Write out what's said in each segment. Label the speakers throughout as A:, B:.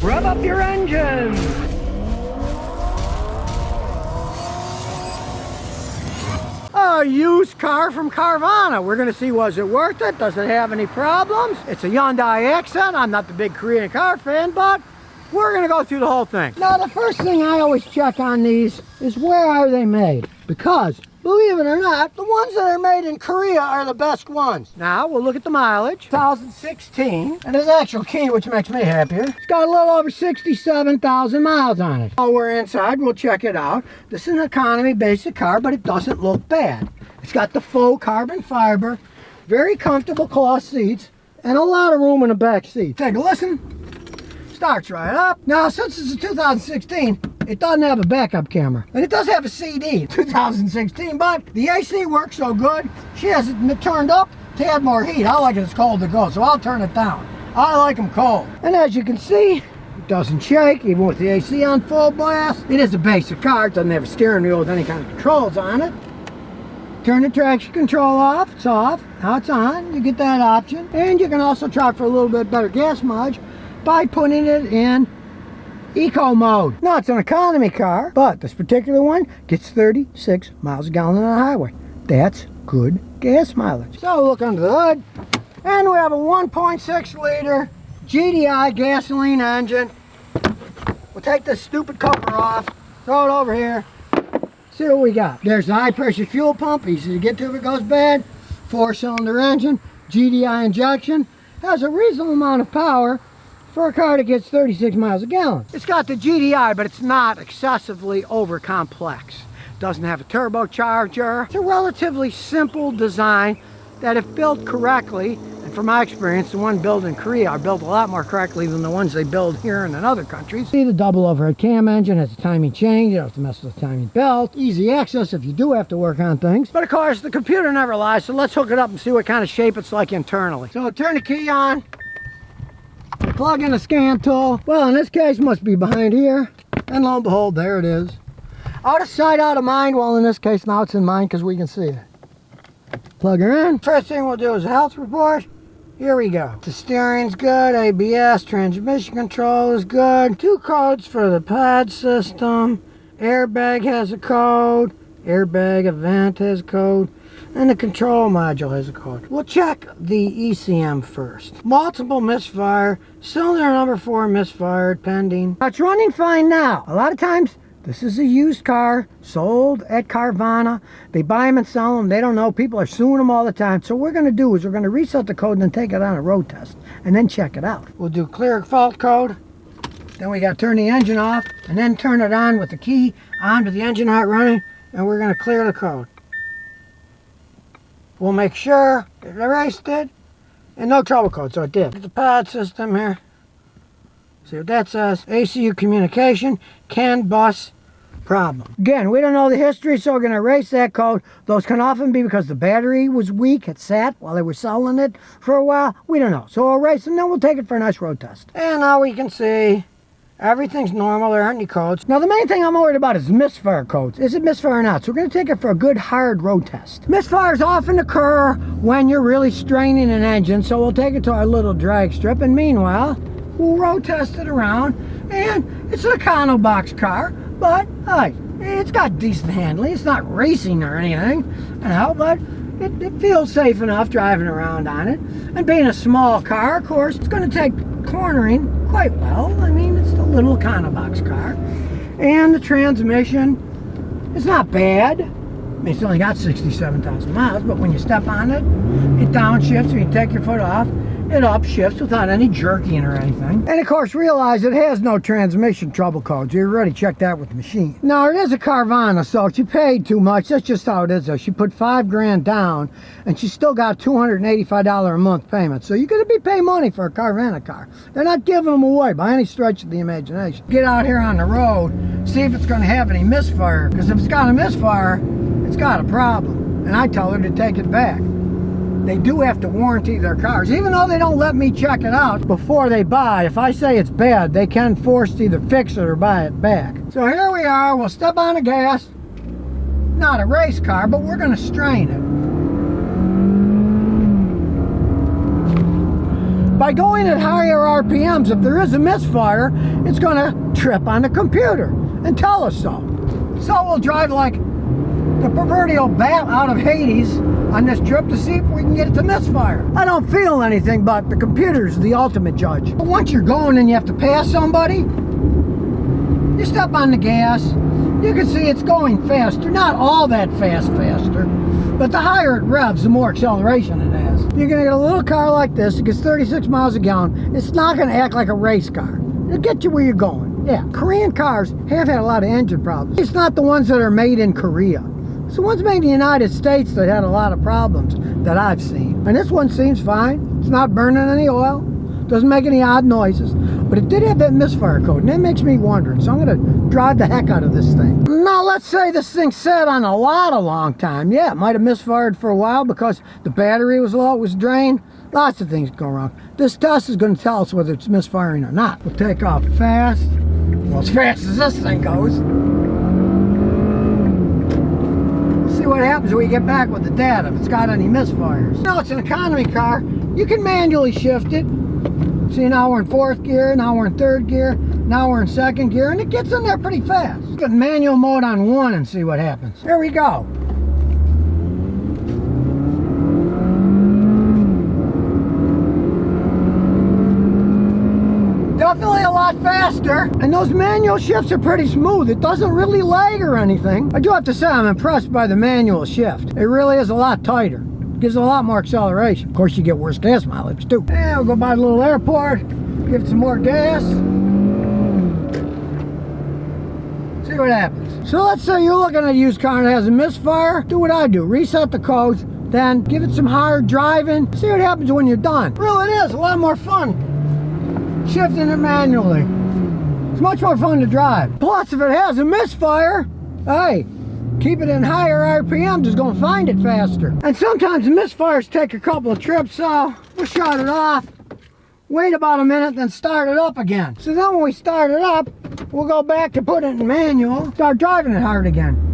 A: Rev up your engines. A used car from Carvana. We're gonna see, was it worth it? Does it have any problems? It's a Hyundai Accent. I'm not the big Korean car fan, but we're gonna go through the whole thing. Now, the first thing I always check on these is where are they made? Because, believe it or not, the ones that are made in Korea are the best ones. Now, we'll look at the mileage. 2016, and there's actual key, which makes me happier. It's got a little over 67,000 miles on it. While we're inside, we'll check it out. This is an economy basic car, but it doesn't look bad. It's got the faux carbon fiber, very comfortable cloth seats, and a lot of room in the back seat. Take a listen. Starts right up. Now, since it's a 2016, it doesn't have a backup camera. And it does have a CD, 2016, but the AC works so good, she has it turned up to add more heat. I like it as cold to go, so I'll turn it down. I like them cold. And as you can see, it doesn't shake, even with the AC on full blast. It is a basic car. It doesn't have a steering wheel with any kind of controls on it. Turn the traction control off. It's off. Now it's on. You get that option. And you can also try for a little bit better gas mileage by putting it in eco mode. Now, it's an economy car, but this particular one gets 36 miles a gallon on the highway. That's good gas mileage. So look under the hood, and we have a 1.6 liter GDI gasoline engine. We'll take this stupid cover off, throw it over here, see what we got. There's the high pressure fuel pump, easy to get to if it goes bad. 4-cylinder engine, GDI injection, has a reasonable amount of power for a car that gets 36 miles a gallon. It's got the GDI, but it's not excessively over complex. Doesn't have a turbocharger. It's a relatively simple design that, if built correctly, and from my experience, the one built in Korea are built a lot more correctly than the ones they build here and in other countries. See, the double overhead cam engine has a timing chain. You don't have to mess with the timing belt. Easy access if you do have to work on things. But of course, the computer never lies, so let's hook it up and see what kind of shape it's like internally. So turn the key on. Plug in a scan tool. Well, in this case, must be behind here. And lo and behold, there it is. Out of sight, out of mind. Well, in this case, now it's in mind because we can see it. Plug her in. First thing we'll do is a health report. Here we go. The steering's good. ABS, transmission control is good. 2 codes for the pad system. Airbag has a code. Airbag event has a code. And the control module has a code. We'll check the ECM first. Multiple misfire. Cylinder number 4 misfired, pending. It's running fine now. A lot of times, this is a used car sold at Carvana. They buy them and sell them. They don't know. People are suing them all the time. So what we're going to do is we're going to reset the code and then take it on a road test. And then check it out. We'll do clear fault code. Then we got to turn the engine off. And then turn it on with the key on with the engine not running. And we're going to clear the code. We'll make sure it erased it, and no trouble code, so it did. The pad system here. See what that says. ACU communication, CAN bus problem. Again, we don't know the history, so we're going to erase that code. Those can often be because the battery was weak. It sat while they were selling it for a while. We don't know. So we'll erase it, and then we'll take it for a nice road test. And now we can see everything's normal. There aren't any codes. Now, the main thing I'm worried about is misfire codes. Is it misfire or not? So we're going to take it for a good hard road test. Misfires often occur when you're really straining an engine, so we'll take it to our little drag strip, and meanwhile, we'll road test it around. And it's an econo box car, but hey, it's got decent handling. It's not racing or anything, you know, but it feels safe enough driving around on it. And being a small car, of course, it's going to take cornering quite well. I mean, it's a little econo box car. And the transmission is not bad. I mean, it's only got 67,000 miles, but when you step on it, it downshifts. When you take your foot off, it upshifts without any jerking or anything. And of course, realize it has no transmission trouble codes. You already checked that with the machine. Now, it is a Carvana, so she paid too much. That's just how it is, though. She put $5 grand down, and she still got $285 a month payment. So you're going to be paying money for a Carvana car. They're not giving them away by any stretch of the imagination. Get out here on the road, see if it's going to have any misfire. Because if it's got a misfire, it's got a problem. And I tell her to take it back. They do have to warranty their cars. Even though they don't let me check it out before they buy, if I say it's bad, they can force to either fix it or buy it back. So here we are. We'll step on the gas. Not a race car, but we're going to strain it. By going at higher RPMs, if there is a misfire, it's going to trip on the computer and tell us so. So we'll drive like the proverbial bat out of Hades on this trip to see if we can get it to misfire. I don't feel anything, but the computer's the ultimate judge. But once you're going and you have to pass somebody, you step on the gas, you can see it's going faster. Not all that faster, but the higher it revs, the more acceleration it has. You're gonna get a little car like this, it gets 36 miles a gallon. It's not gonna act like a race car. It'll get you where you're going. Yeah, Korean cars have had a lot of engine problems. It's not the ones that are made in Korea. It's the ones made in the United States that had a lot of problems that I've seen. And this one seems fine. It's not burning any oil. Doesn't make any odd noises. But it did have that misfire code, and that makes me wondering. So I'm going to drive the heck out of this thing. Now, let's say this thing sat on a lot a long time. Yeah, it might have misfired for a while because the battery was low, it was drained. Lots of things go wrong. This test is going to tell us whether it's misfiring or not. We'll take off fast. Well, as fast as this thing goes. See what happens when we get back with the data, if it's got any misfires. Now, it's an economy car. You can manually shift it. See, now we're in 4th gear, now we're in 3rd gear, now we're in 2nd gear, and it gets in there pretty fast. Put manual mode on 1 and see what happens. Here we go. Definitely a lot faster, and those manual shifts are pretty smooth. It doesn't really lag or anything. I do have to say I'm impressed by the manual shift. It really is a lot tighter. Gives a lot more acceleration. Of course, you get worse gas mileage too. And we'll go by the little airport, give it some more gas. See what happens. So let's say you're looking at a used car and it has a misfire. Do what I do, reset the codes, then give it some hard driving. See what happens when you're done. Really, it is a lot more fun shifting it manually. It's much more fun to drive. Plus, if it has a misfire, hey, keep it in higher RPMs is going to find it faster. And sometimes the misfires take a couple of trips, so we'll shut it off, wait about a minute, then start it up again. So then when we start it up, we'll go back to put it in manual, start driving it hard again.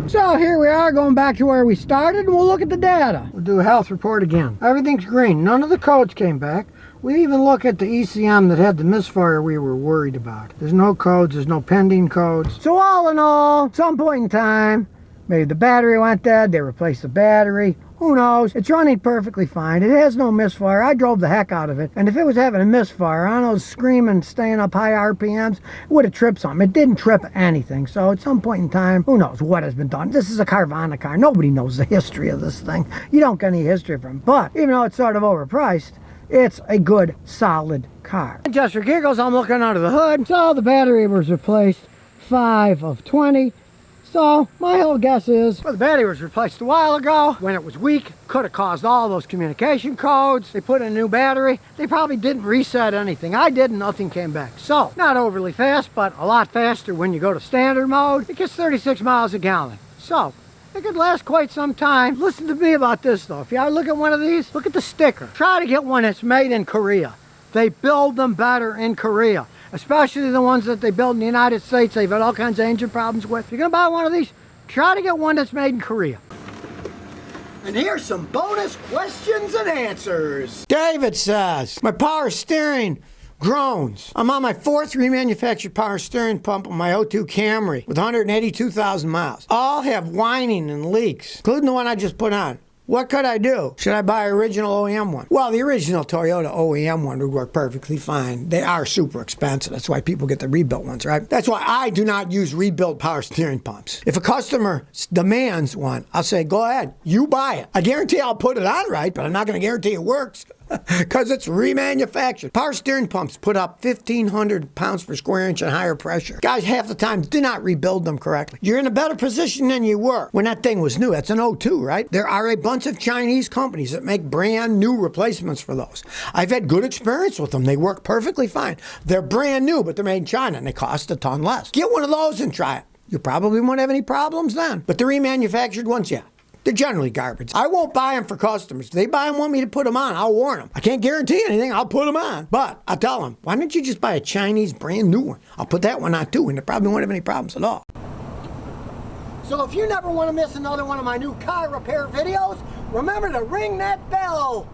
A: So here we are going back to where we started, and we'll look at the data. We'll do a health report again. Everything's green. None of the codes came back. We even look at the ECM that had the misfire we were worried about. There's no codes, there's no pending codes. So all in all, at some point in time, maybe the battery went dead, they replaced the battery. Who knows? It's running perfectly fine. It has no misfire. I drove the heck out of it. And if it was having a misfire, on those screaming, staying up high RPMs, it would have tripped something. It didn't trip anything. So at some point in time, who knows what has been done. This is a Carvana car. Nobody knows the history of this thing. You don't get any history from it. But even though it's sort of overpriced, it's a good, solid car. And just for giggles, I'm looking under the hood. So the battery was replaced 5 of 20. So my whole guess is, well, the battery was replaced a while ago. When it was weak, could have caused all those communication codes. They put in a new battery. They probably didn't reset anything. I did, and nothing came back. So not overly fast, but a lot faster when you go to standard mode. It gets 36 miles a gallon. So it could last quite some time. Listen to me about this though. If you look at one of these, look at the sticker. Try to get one that's made in Korea. They build them better in Korea, especially the ones that they build in the United States. They've had all kinds of engine problems with. If you're gonna buy one of these, try to get one that's made in Korea. And here's some bonus questions and answers. David says, my power steering groans. I'm on my 4th remanufactured power steering pump on my '02 Camry with 182,000 miles. All have whining and leaks, including the one I just put on. What could I do? Should I buy an original OEM one? Well, the original Toyota OEM one would work perfectly fine. They are super expensive. That's why people get the rebuilt ones, right? That's why I do not use rebuilt power steering pumps. If a customer demands one, I'll say, go ahead, you buy it. I guarantee I'll put it on right, but I'm not going to guarantee it works. Because it's remanufactured. Power steering pumps put up 1,500 pounds per square inch and higher pressure. Guys, half the time, do not rebuild them correctly. You're in a better position than you were when that thing was new. That's an '02, right? There are a bunch of Chinese companies that make brand new replacements for those. I've had good experience with them. They work perfectly fine. They're brand new, but they're made in China, and they cost a ton less. Get one of those and try it. You probably won't have any problems then. But the remanufactured ones, yeah. They're generally garbage. I won't buy them for customers. If they buy them, want me to put them on, I'll warn them. I can't guarantee anything. I'll put them on. But I'll tell them, why don't you just buy a Chinese brand new one? I'll put that one on too, and they probably won't have any problems at all. So if you never want to miss another one of my new car repair videos, remember to ring that bell.